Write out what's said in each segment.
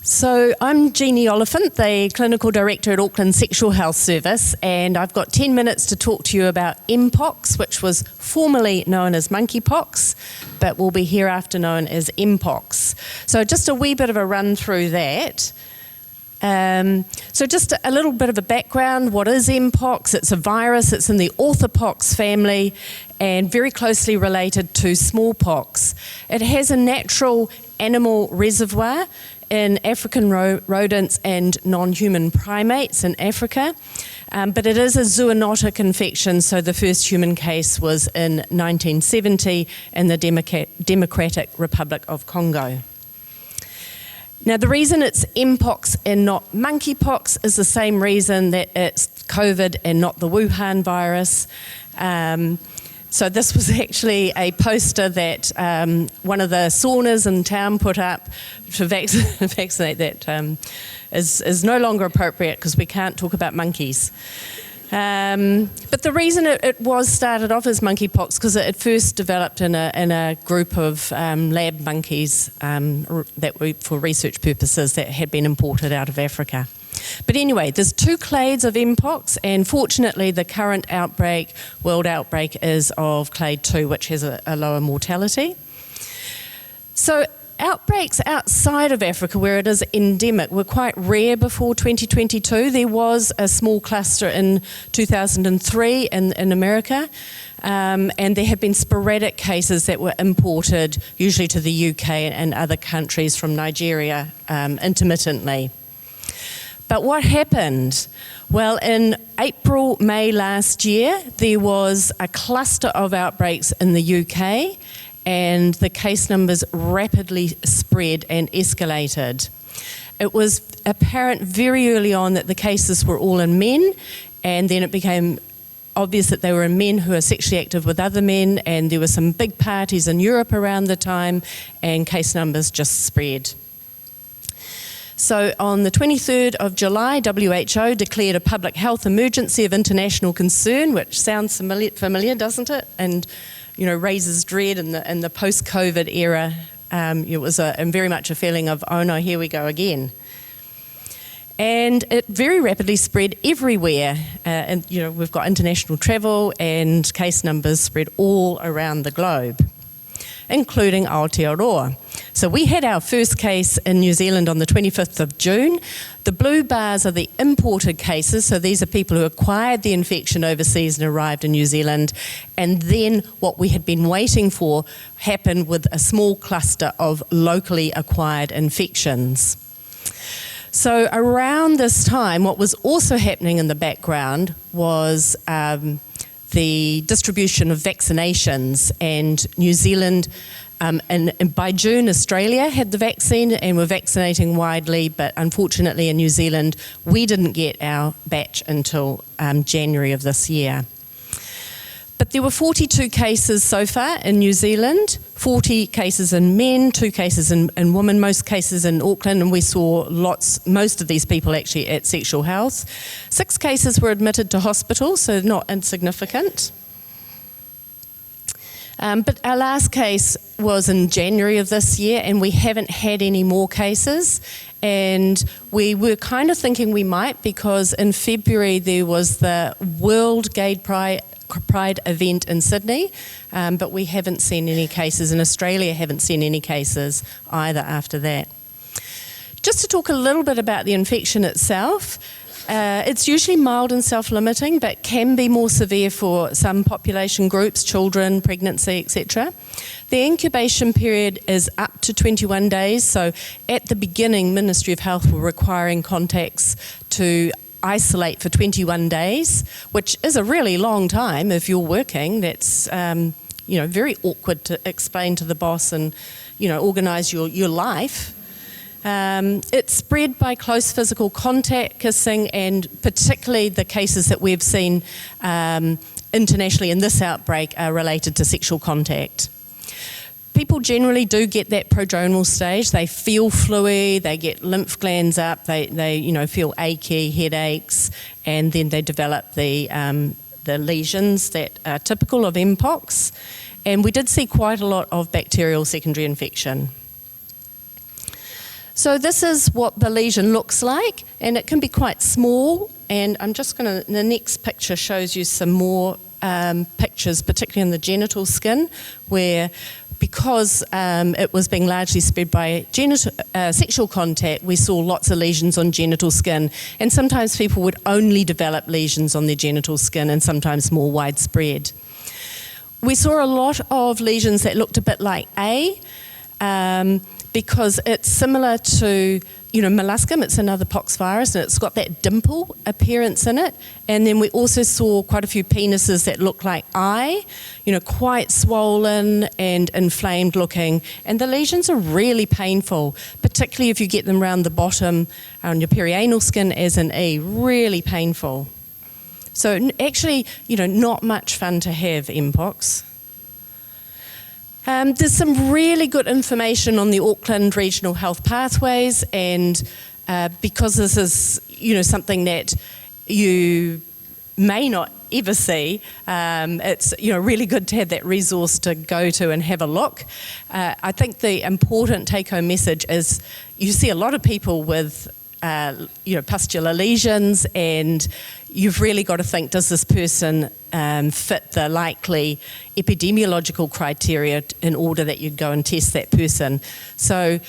So I'm Jeannie Oliphant, the Clinical Director at Auckland Sexual Health Service, and I've got 10 minutes to talk to you about Mpox, which was formerly known as monkeypox, but will be hereafter known as Mpox. So just a wee bit of a run through that. So just a little bit of a background. What is Mpox? It's a virus. It's in the orthopox family and very closely related to smallpox. It has a natural animal reservoir in African rodents and non-human primates in Africa, but it is a zoonotic infection, so the first human case was in 1970 in the Democratic Republic of Congo. Now, the reason it's Mpox and not monkeypox is the same reason that it's COVID and not the Wuhan virus. So this was actually a poster that one of the saunas in town put up to vaccinate that is no longer appropriate because we can't talk about monkeys. But the reason it was started off as monkeypox because it first developed in a group of lab monkeys that were for research purposes that had been imported out of Africa. But anyway, there's two clades of Mpox, and fortunately the current world outbreak is of clade 2, which has a lower mortality. So outbreaks outside of Africa where it is endemic were quite rare before 2022. There was a small cluster in 2003 in America, and there have been sporadic cases that were imported, usually to the UK and other countries from Nigeria, intermittently. But what happened? Well, in April, May last year, there was a cluster of outbreaks in the UK, and the case numbers rapidly spread and escalated. It was apparent very early on that the cases were all in men, and then it became obvious that they were in men who are sexually active with other men, and there were some big parties in Europe around the time, and case numbers just spread. So on the 23rd of July, WHO declared a public health emergency of international concern, which sounds familiar, doesn't it? And raises dread in the post-COVID era. It was very much a feeling of, oh no, here we go again. And it very rapidly spread everywhere. And we've got international travel and case numbers spread all around the globe, including Aotearoa. So we had our first case in New Zealand on the 25th of June. The blue bars are the imported cases, so these are people who acquired the infection overseas and arrived in New Zealand, and then what we had been waiting for happened with a small cluster of locally acquired infections. So around this time, what was also happening in the background was the distribution of vaccinations, and New Zealand and by June, Australia had the vaccine and were vaccinating widely, but unfortunately in New Zealand, we didn't get our batch until January of this year. But there were 42 cases so far in New Zealand, 40 cases in men, 2 cases in women, most cases in Auckland, and we saw most of these people actually at Sexual Health. 6 cases were admitted to hospital, so not insignificant. But our last case was in January of this year, and we haven't had any more cases. And we were kind of thinking we might, because in February there was the World Gay Pride event in Sydney, but we haven't seen any cases. In Australia, haven't seen any cases either after that. Just to talk a little bit about the infection itself. It's usually mild and self-limiting, but can be more severe for some population groups, children, pregnancy, etc. The incubation period is up to 21 days, so at the beginning, Ministry of Health were requiring contacts to isolate for 21 days, which is a really long time if you're working. That's very awkward to explain to the boss and organise your life. It's spread by close physical contact, kissing, and particularly the cases that we've seen internationally in this outbreak are related to sexual contact. People generally do get that prodromal stage. They feel fluey, they get lymph glands up, they feel achy, headaches, and then they develop the lesions that are typical of Mpox. And we did see quite a lot of bacterial secondary infection. So this is what the lesion looks like, and it can be quite small. And I'm just going to, the next picture shows you some more pictures, particularly in the genital skin, where because it was being largely spread by sexual contact, we saw lots of lesions on genital skin. And sometimes people would only develop lesions on their genital skin, and sometimes more widespread. We saw a lot of lesions that looked a bit like A, because it's similar to, molluscum. It's another pox virus, and it's got that dimple appearance in it. And then we also saw quite a few penises that look like I, quite swollen and inflamed looking. And the lesions are really painful, particularly if you get them around the bottom on your perianal skin as an E, really painful. So actually, not much fun to have Mpox. There's some really good information on the Auckland Regional Health Pathways, and because this is, something that you may not ever see, it's really good to have that resource to go to and have a look. I think the important take-home message is you see a lot of people with pustular lesions, and you've really got to think, does this person fit the likely epidemiological criteria in order that you'd go and test that person? So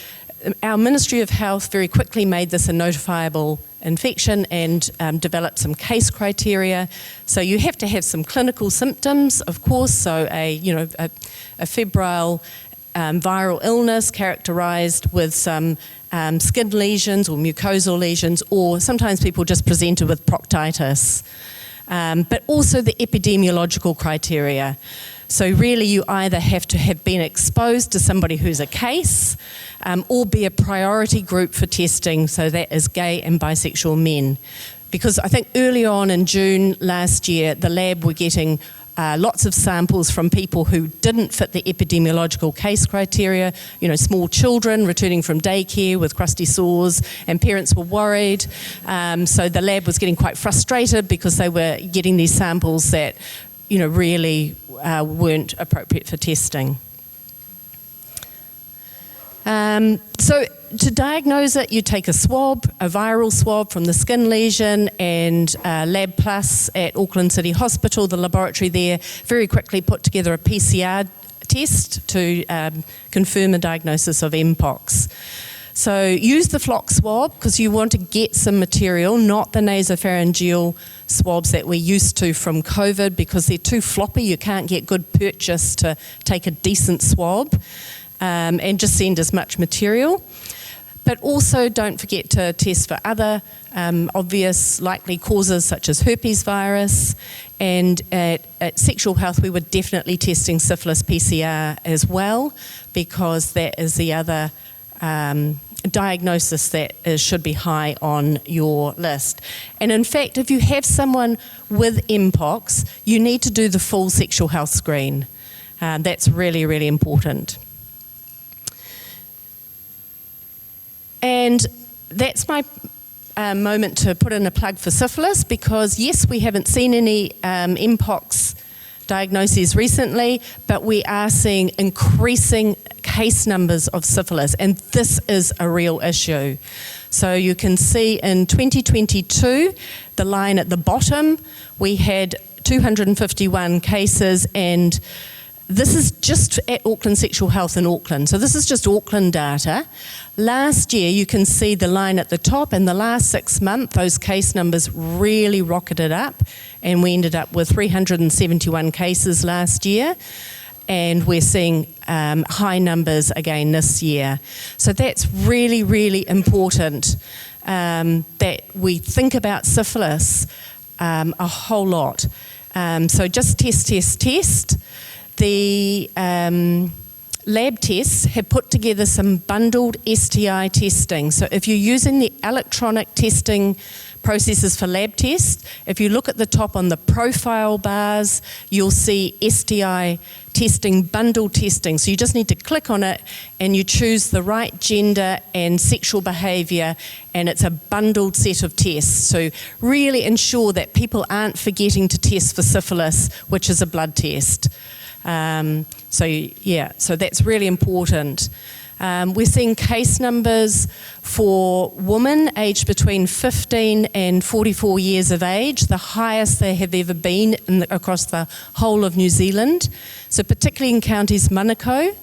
our Ministry of Health very quickly made this a notifiable infection and developed some case criteria. So you have to have some clinical symptoms, of course, so a febrile viral illness characterised with some skin lesions or mucosal lesions, or sometimes people just presented with proctitis. But also the epidemiological criteria. So really you either have to have been exposed to somebody who's a case, or be a priority group for testing, so that is gay and bisexual men. Because I think early on in June last year, the lab were getting lots of samples from people who didn't fit the epidemiological case criteria, small children returning from daycare with crusty sores, and parents were worried. So the lab was getting quite frustrated because they were getting these samples that, really weren't appropriate for testing. So to diagnose it, you take a swab, a viral swab from the skin lesion, and Lab Plus at Auckland City Hospital, the laboratory there, very quickly put together a PCR test to confirm a diagnosis of Mpox. So use the flock swab because you want to get some material, not the nasopharyngeal swabs that we're used to from COVID, because they're too floppy. You can't get good purchase to take a decent swab, and just send as much material. But also don't forget to test for other obvious likely causes such as herpes virus, and at Sexual Health we were definitely testing syphilis PCR as well, because that is the other diagnosis that should be high on your list. And in fact, if you have someone with Mpox, you need to do the full sexual health screen. That's really, really important. And that's my moment to put in a plug for syphilis, because yes, we haven't seen any Mpox diagnoses recently, but we are seeing increasing case numbers of syphilis, and this is a real issue. So you can see in 2022, the line at the bottom, we had 251 cases, and this is just at Auckland Sexual Health in Auckland. So this is just Auckland data. Last year, you can see the line at the top, and the last 6 months, those case numbers really rocketed up, and we ended up with 371 cases last year, and we're seeing high numbers again this year. So that's really, really important that we think about syphilis a whole lot. So just test. The lab tests have put together some bundled STI testing. So if you're using the electronic testing processes for lab tests, if you look at the top on the profile bars, you'll see STI testing, bundled testing. So you just need to click on it and you choose the right gender and sexual behaviour, and it's a bundled set of tests. So really ensure that people aren't forgetting to test for syphilis, which is a blood test. So that's really important. We're seeing case numbers for women aged between 15 and 44 years of age, the highest they have ever been across the whole of New Zealand. So particularly in counties Manukau,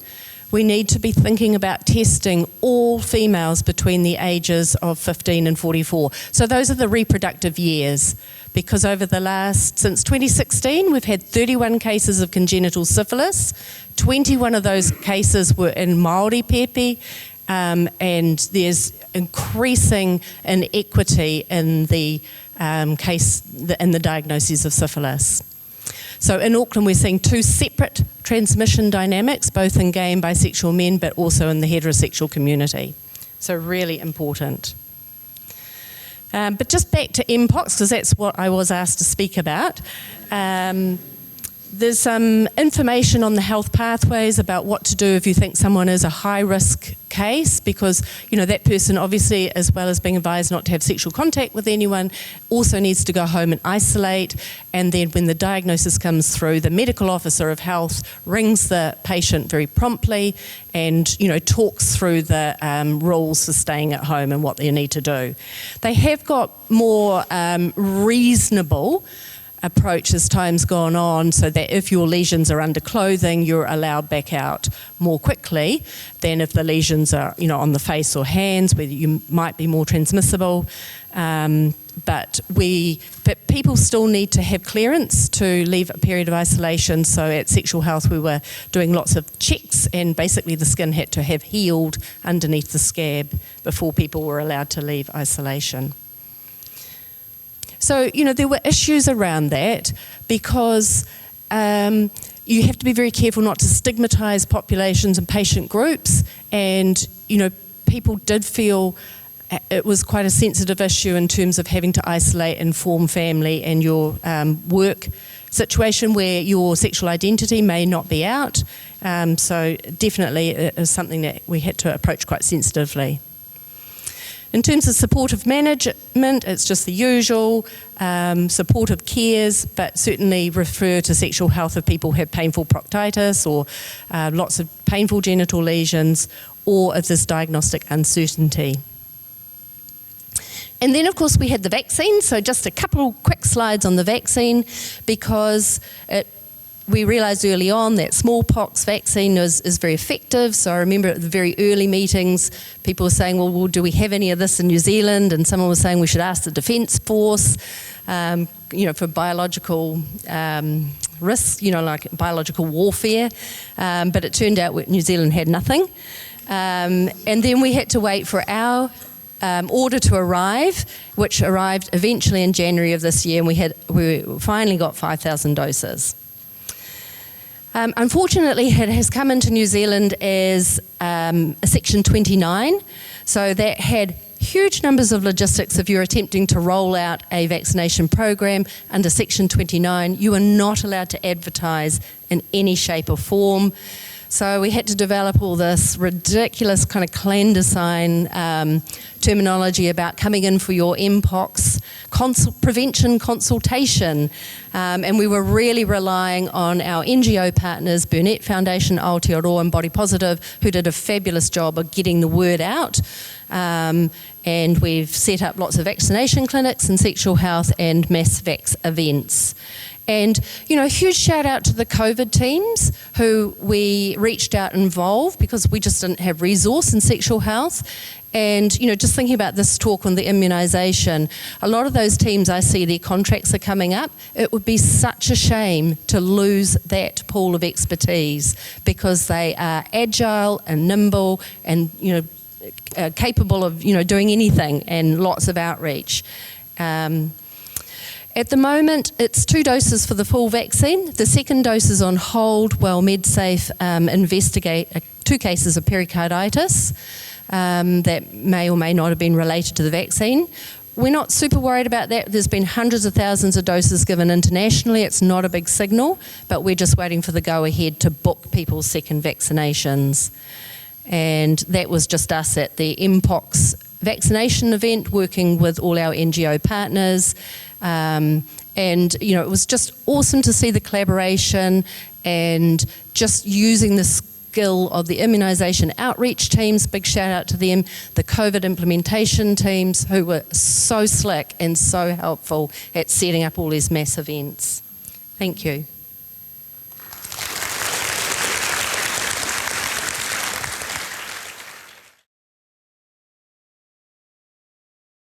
we need to be thinking about testing all females between the ages of 15 and 44. So those are the reproductive years, because since 2016, we've had 31 cases of congenital syphilis. 21 of those cases were in Māori pepe, and there's increasing inequity in the diagnosis of syphilis. So in Auckland, we're seeing two separate transmission dynamics, both in gay and bisexual men, but also in the heterosexual community. So really important. But just back to Mpox, because that's what I was asked to speak about. There's some information on the HealthPathways about what to do if you think someone is a high-risk case, because that person, obviously, as well as being advised not to have sexual contact with anyone, also needs to go home and isolate. And then when the diagnosis comes through, the medical officer of health rings the patient very promptly and talks through the rules for staying at home and what they need to do. They have got more reasonable approach as time's gone on, so that if your lesions are under clothing, you're allowed back out more quickly than if the lesions are, on the face or hands, where you might be more transmissible. But people still need to have clearance to leave a period of isolation. So at Sexual Health, we were doing lots of checks, and basically the skin had to have healed underneath the scab before people were allowed to leave isolation. So, there were issues around that, because you have to be very careful not to stigmatise populations and patient groups. And, people did feel it was quite a sensitive issue in terms of having to isolate and form family and your work situation where your sexual identity may not be out. So definitely it is something that we had to approach quite sensitively. In terms of supportive management, it's just the usual, supportive cares, but certainly refer to sexual health if people have painful proctitis or lots of painful genital lesions, or if there's diagnostic uncertainty. And then, of course, we had the vaccine. So just a couple quick slides on the vaccine, because we realised early on that smallpox vaccine is very effective. So I remember at the very early meetings, people were saying, well, do we have any of this in New Zealand? And someone was saying we should ask the Defence Force, for biological risks, like biological warfare. But it turned out New Zealand had nothing. And then we had to wait for our order to arrive, which arrived eventually in January of this year, and we finally got 5,000 doses. Unfortunately, it has come into New Zealand as a Section 29, so that had huge numbers of logistics. If you're attempting to roll out a vaccination program under Section 29, you are not allowed to advertise in any shape or form. So we had to develop all this ridiculous kind of clandestine terminology about coming in for your Mpox prevention consultation. And we were really relying on our NGO partners, Burnett Foundation, Aotearoa and Body Positive, who did a fabulous job of getting the word out. And we've set up lots of vaccination clinics in sexual health and mass vax events. And, a huge shout out to the COVID teams who we reached out and involved, because we just didn't have resource in sexual health. And, just thinking about this talk on the immunisation, a lot of those teams, I see their contracts are coming up. It would be such a shame to lose that pool of expertise, because they are agile and nimble and, capable of, doing anything, and lots of outreach. At the moment, it's 2 doses for the full vaccine. The second dose is on hold while MedSafe investigate 2 cases of pericarditis that may or may not have been related to the vaccine. We're not super worried about that. There's been hundreds of thousands of doses given internationally. It's not a big signal, but we're just waiting for the go-ahead to book people's second vaccinations. And that was just us at the Mpox vaccination event, working with all our NGO partners. And, it was just awesome to see the collaboration and just using this skill of the immunisation outreach teams, big shout out to them, the COVID implementation teams who were so slick and so helpful at setting up all these mass events. Thank you.